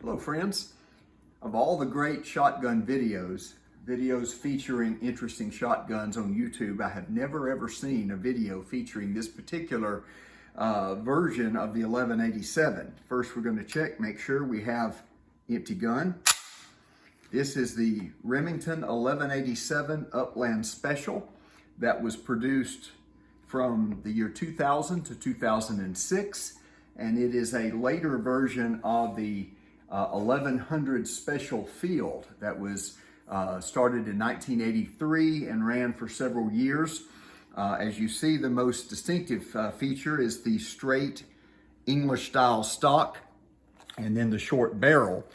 Hello friends. Of all the great shotgun videos featuring interesting shotguns on YouTube, I have never ever seen a video featuring this particular version of the 1187. First we're going to check, make sure we have empty gun. This is the Remington 1187 Upland Special that was produced from the year 2000 to 2006, and it is a later version of the 1100 Special Field that was started in 1983 and ran for several years. As you see, the most distinctive feature is the straight English style stock and then the short barrel.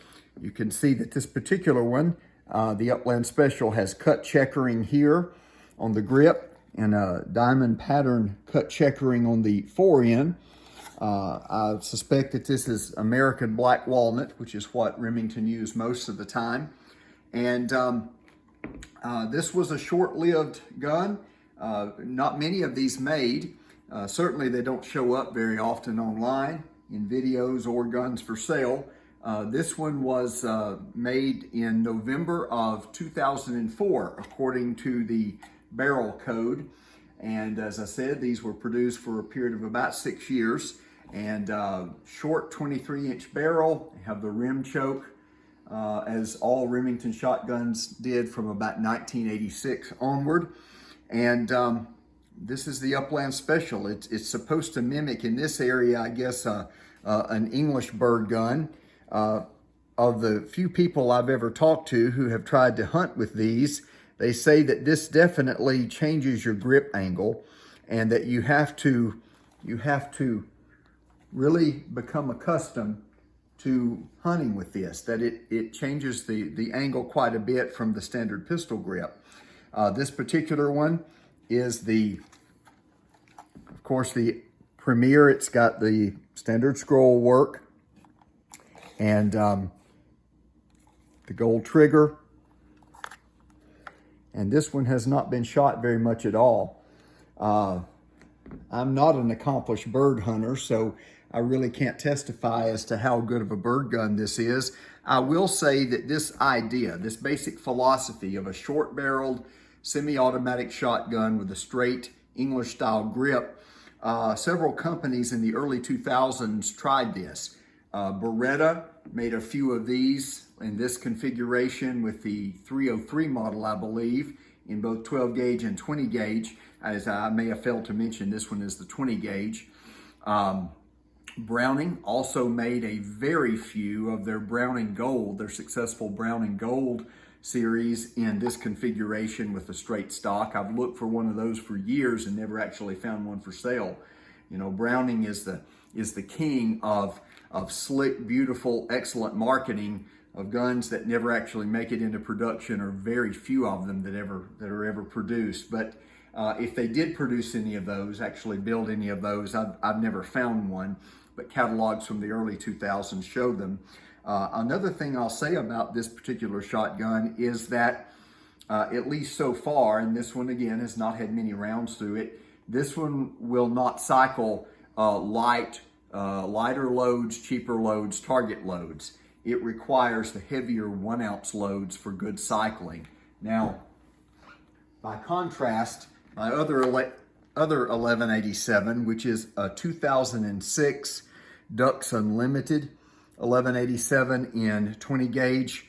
You can see that this particular one, the Upland Special, has cut checkering here on the grip and a diamond pattern cut checkering on the forend. I suspect that this is American black walnut, which is what Remington used most of the time. And this was a short-lived gun. Not many of these made. Certainly they don't show up very often online in videos or guns for sale. This one was made in November of 2004, according to the barrel code. And as I said, these were produced for a period of about 6 years. And short 23-inch barrel, have the rim choke, as all Remington shotguns did from about 1986 onward. And this is the Upland Special. It's supposed to mimic in this area, I guess, an English bird gun. Of the few people I've ever talked to who have tried to hunt with these, they say that this definitely changes your grip angle, and that you have to really become accustomed to hunting with this, that it changes the angle quite a bit from the standard pistol grip. This particular one is of course, the Premier. It's got the standard scroll work and the gold trigger. And this one has not been shot very much at all. I'm not an accomplished bird hunter, so I really can't testify as to how good of a bird gun this is. I will say that this idea, this basic philosophy of a short-barreled semi-automatic shotgun with a straight English-style grip, several companies in the early 2000s tried this. Beretta made a few of these in this configuration with the 303 model, I believe, in both 12 gauge and 20 gauge. As I may have failed to mention, this one is the 20 gauge. Browning also made a very few of their Browning Gold, their successful Browning Gold series in this configuration with a straight stock. I've looked for one of those for years and never actually found one for sale. You know, Browning is the king of slick, beautiful, excellent marketing of guns that never actually make it into production, or very few of them that are ever produced. But if they did produce any of those, actually build any of those, I've never found one, but catalogs from the early 2000s show them. Another thing I'll say about this particular shotgun is that, at least so far, and this one again has not had many rounds through it, this one will not cycle lighter loads, cheaper loads, target loads. It requires the heavier 1-ounce loads for good cycling. Now, by contrast, my other 1187, which is a 2006 Dux Unlimited 1187 in 20 gauge.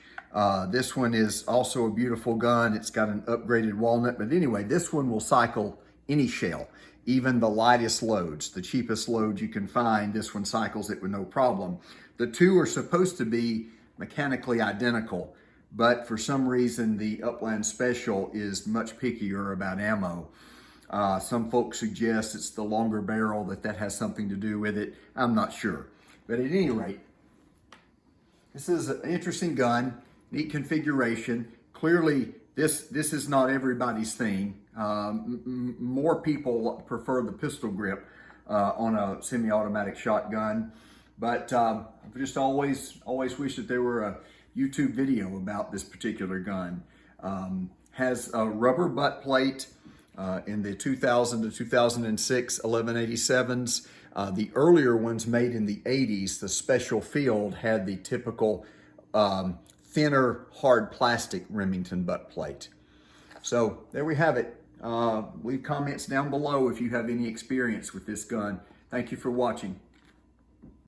This one is also a beautiful gun. It's got an upgraded walnut, but anyway, this one will cycle any shell, even the lightest loads, the cheapest loads you can find. This one cycles it with no problem. The two are supposed to be mechanically identical, but for some reason the Upland Special is much pickier about ammo. Some folks suggest it's the longer barrel that has something to do with it. I'm not sure. But at any rate, this is an interesting gun, neat configuration. Clearly, this is not everybody's thing. More people prefer the pistol grip on a semi-automatic shotgun. But I've just always wished that there were a YouTube video about this particular gun. Has a rubber butt plate in the 2000 to 2006 1187s. The earlier ones made in the 80s, the special field, had the typical thinner, hard plastic Remington butt plate. So there we have it. Leave comments down below if you have any experience with this gun. Thank you for watching.